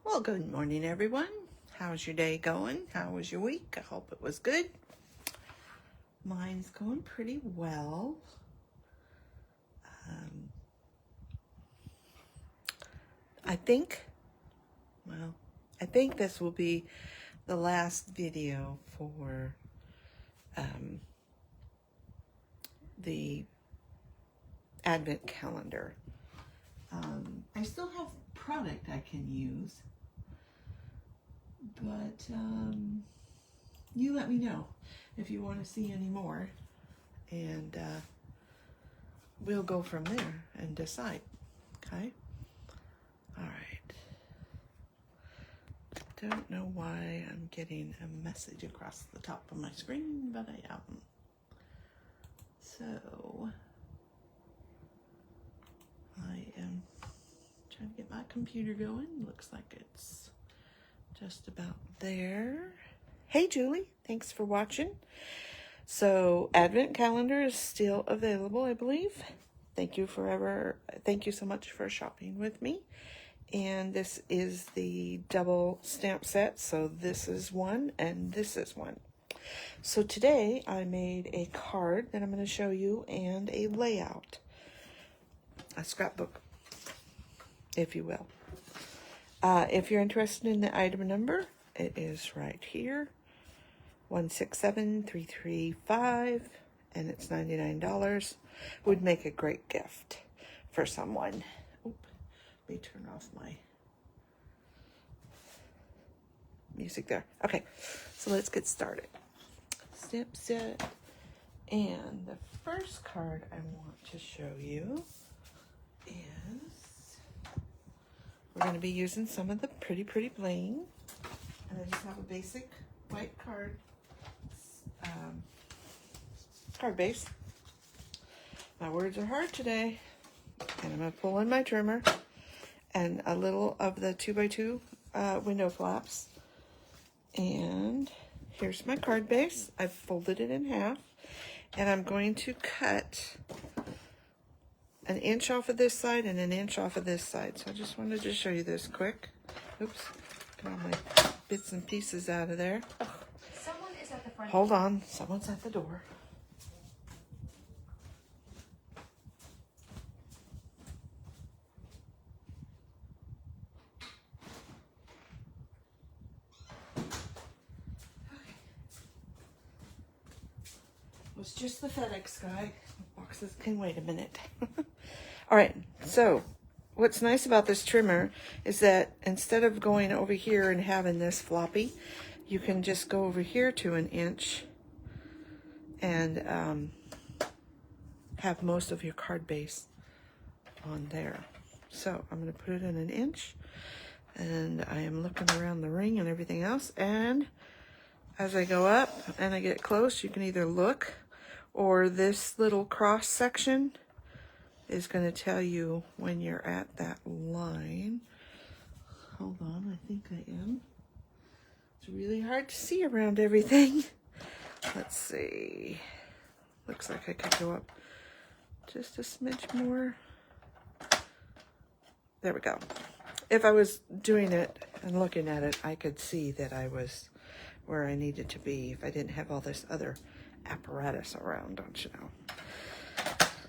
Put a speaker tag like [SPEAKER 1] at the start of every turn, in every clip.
[SPEAKER 1] Well, good morning, everyone. How's your day going? How was your week? I hope it was good. Mine's going pretty well. I think this will be the last video for the Advent calendar. I still have product I can use, but you let me know if you want to see any more, and we'll go from there and decide. Okay? All right. Don't know why I'm getting a message across the top of my screen, but I am. So I am trying to get my computer going. Looks like it's just about there. Hey Julie, thanks for watching. So Advent calendar is still available, I believe. Thank you so much for shopping with me. And this is the double stamp set. So this is one and this is one. So today I made a card that I'm going to show you and a layout, a scrapbook, if you will. If you're interested in the item number, it is right here, 167335, and it's $99. Would make a great gift for someone. Oop, let me turn off my music there. Okay, so let's get started. Stamp set, and the first card I want to show you is, we're going to be using some of the pretty bling, and I just have a basic white card base. My words are hard today, and I'm going to pull in my trimmer and a little of the 2x2 window flaps. And here's my card base. I've folded it in half, and I'm going to cut an inch off of this side and an inch off of this side. So I just wanted to show you this quick. Oops, get all my bits and pieces out of there.
[SPEAKER 2] Someone is at the front.
[SPEAKER 1] Hold on, someone's at the door. It was just the FedEx guy. Boxes can wait a minute. All right, so what's nice about this trimmer is that instead of going over here and having this floppy, you can just go over here to an inch and have most of your card base on there. So I'm going to put it in an inch, and I am looking around the ring and everything else, and as I go up and I get close, you can either look, or this little cross section is going to tell you when you're at that line. Hold on, I think I am. It's really hard to see around everything. Let's see. Looks like I could go up just a smidge more. There we go. If I was doing it and looking at it, I could see that I was where I needed to be if I didn't have all this other apparatus around, don't you know?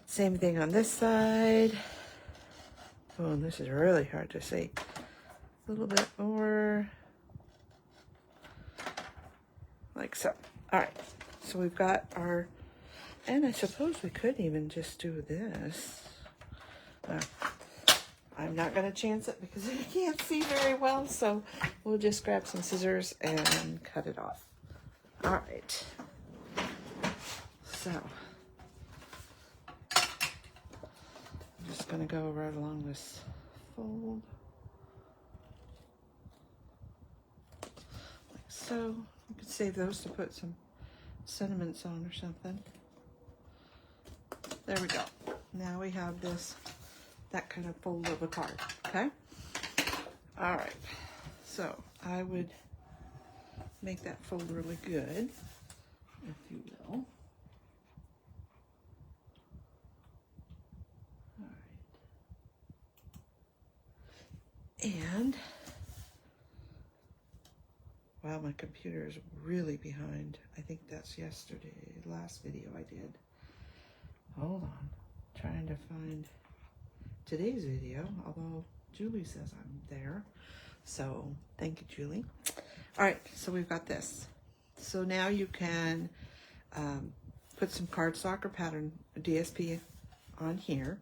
[SPEAKER 1] Same thing on this side. Oh, and this is really hard to see. A little bit more, like so. All right, so we've got our, and I suppose we could even just do this. I'm not going to chance it because I can't see very well, so we'll just grab some scissors and cut it off. All right. So, I'm just going to go right along this fold. Like so. You could save those to put some sentiments on or something. There we go. Now we have this, that kind of fold of a card, okay? All right. So, I would make that fold really good, if you will. And my computer is really behind. I think that's last video I did. Hold on, trying to find today's video, although Julie says I'm there. So thank you, Julie. All right, so we've got this. So now you can put some cardstock or pattern DSP on here.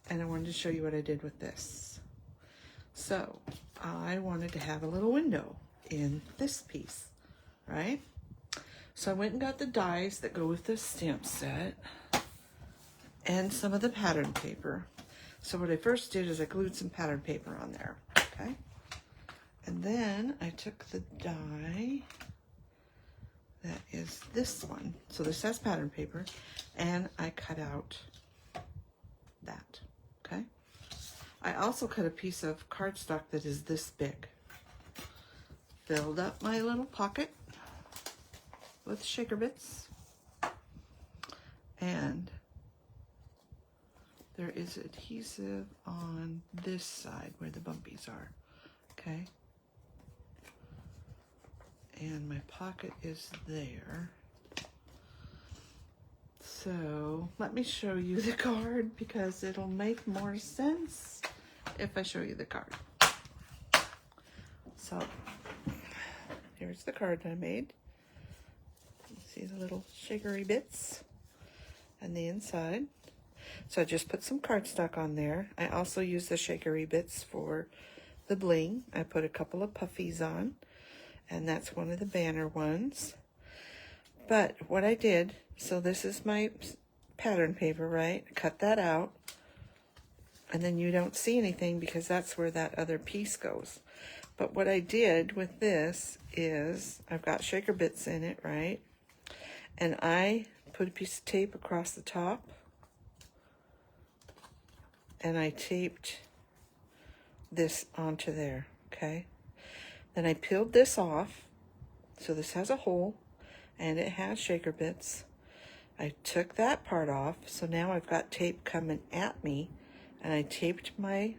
[SPEAKER 1] And I wanted to show you what I did with this. So I wanted to have a little window in this piece, right? So I went and got the dies that go with this stamp set and some of the pattern paper. So what I first did is I glued some pattern paper on there, okay? And then I took the die that is this one. So this has pattern paper, and I cut out that, okay? I also cut a piece of cardstock that is this big. Filled up my little pocket with shaker bits. And there is adhesive on this side where the bumpies are, okay? And my pocket is there. So let me show you the card because it'll make more sense if I show you the card. So here's the card I made. You see the little shakery bits and the inside. So I just put some cardstock on there. I also use the shakery bits for the bling. I put a couple of puffies on, and that's one of the banner ones. But what I did, so this is my pattern paper, right? Cut that out, and then you don't see anything because that's where that other piece goes. But what I did with this is I've got shaker bits in it, right? And I put a piece of tape across the top, and I taped this onto there, okay? Then I peeled this off, so this has a hole, and it has shaker bits. I took that part off, so now I've got tape coming at me, and I taped my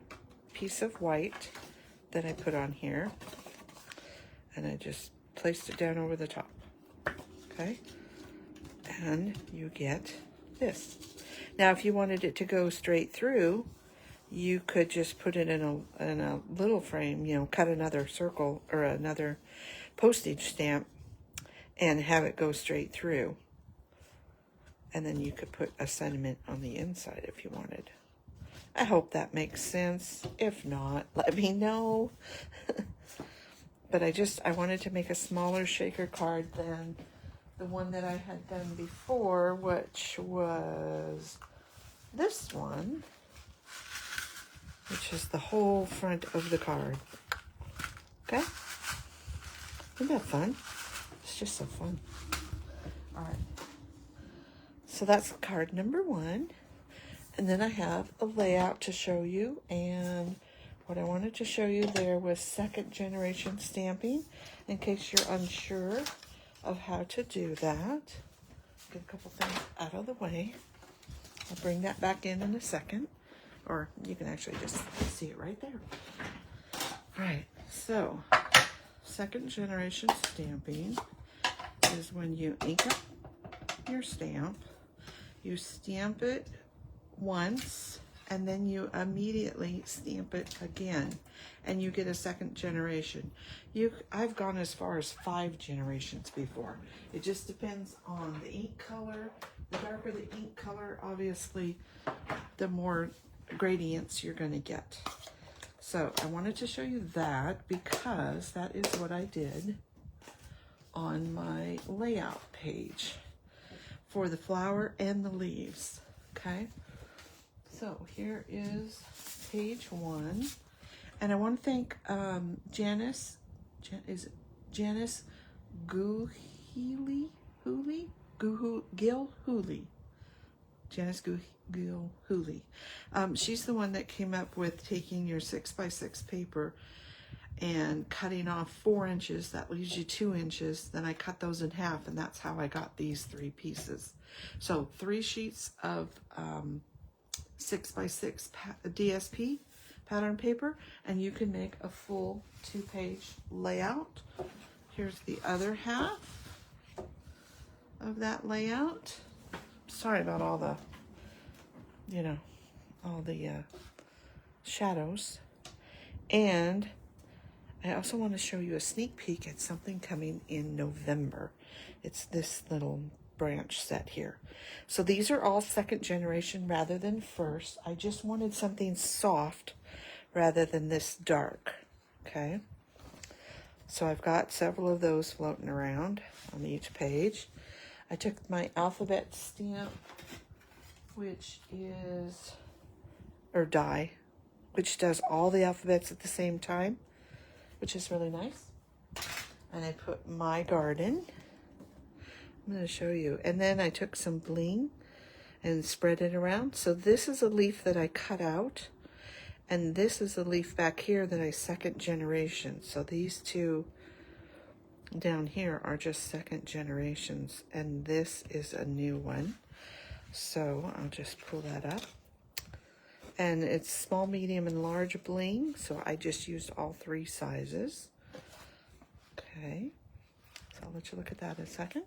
[SPEAKER 1] piece of white that I put on here, and I just placed it down over the top, okay? And you get this. Now, if you wanted it to go straight through, you could just put it in a little frame, you know, cut another circle or another postage stamp and have it go straight through. And then you could put a sentiment on the inside if you wanted. I hope that makes sense. If not, let me know. But I wanted to make a smaller shaker card than the one that I had done before, which was this one, which is the whole front of the card. Okay? Isn't that fun? It's just so fun. All right. So that's card number 1. And then I have a layout to show you. And what I wanted to show you there was second generation stamping, in case you're unsure of how to do that. Get a couple things out of the way. I'll bring that back in a second. Or you can actually just see it right there. All right, so second generation stamping is when you ink up your stamp, you stamp it once, and then you immediately stamp it again, and you get a second generation. I've gone as far as 5 generations before. It just depends on the ink color. The darker the ink color, obviously, the more gradients you're going to get. So I wanted to show you that because that is what I did on my layout page for the flower and the leaves. Okay, so here is page 1, and I want to thank Janice Gilhooly. Janice Gilhooly. She's the one that came up with taking your 6x6 paper and cutting off 4 inches. That leaves you 2 inches. Then I cut those in half, and that's how I got these 3 pieces. So 3 sheets of 6x6 DSP pattern paper, and you can make a full 2-page layout. Here's the other half of that layout. Sorry about all the, all the shadows. And I also want to show you a sneak peek at something coming in November. It's this little branch set here. So these are all second generation rather than first. I just wanted something soft rather than this dark. Okay. So I've got several of those floating around on each page. I took my alphabet stamp, which is, or die, which does all the alphabets at the same time, which is really nice. And I put my garden. I'm going to show you. And then I took some bling and spread it around. So this is a leaf that I cut out. And this is a leaf back here that I second generation. So these two down here are just second generations. And this is a new one. So I'll just pull that up. And it's small, medium, and large bling. So I just used all 3 sizes. Okay. So I'll let you look at that in a second.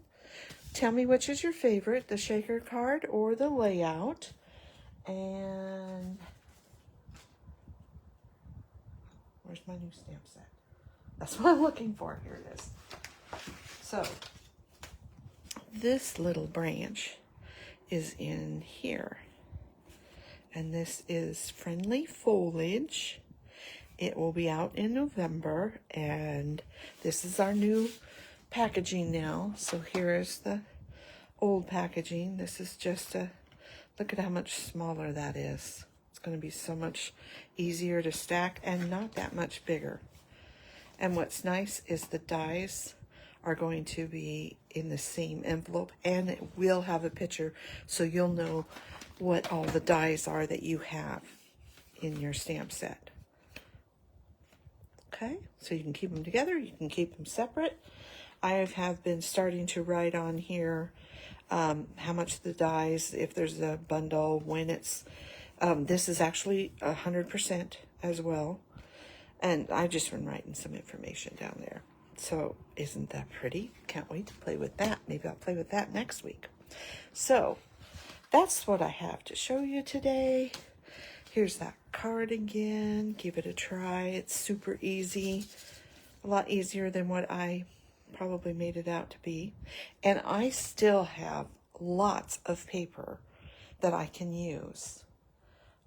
[SPEAKER 1] Tell me which is your favorite, the shaker card or the layout. And where's my new stamp set? That's what I'm looking for. Here it is. So this little branch is in here. And this is Friendly Foliage. It will be out in November. And this is our new packaging now. So here is the old packaging. This is just a, look at how much smaller that is. It's going to be so much easier to stack and not that much bigger. And what's nice is the dies are going to be in the same envelope, and it will have a picture so you'll know what all the dies are that you have in your stamp set. Okay, so you can keep them together, you can keep them separate. I have been starting to write on here how much the dies, if there's a bundle, when it's, this is actually 100% as well. And I've just been writing some information down there. So isn't that pretty? Can't wait to play with that. Maybe I'll play with that next week. So that's what I have to show you today. Here's that card again. Give it a try. It's super easy. A lot easier than what I probably made it out to be. And I still have lots of paper that I can use.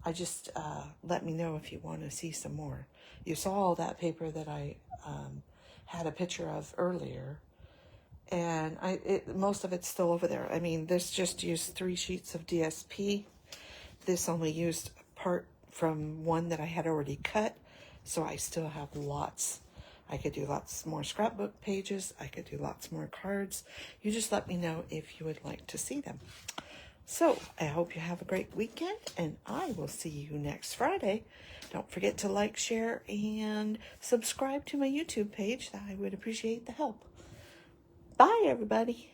[SPEAKER 1] I just, let me know if you want to see some more. You saw all that paper that I had a picture of earlier. And most of it's still over there. I mean, this just used 3 sheets of DSP. This only used part from one that I had already cut. So I still have lots. I could do lots more scrapbook pages. I could do lots more cards. You just let me know if you would like to see them. So I hope you have a great weekend, and I will see you next Friday. Don't forget to like, share, and subscribe to my YouTube page. I would appreciate the help. Bye, everybody.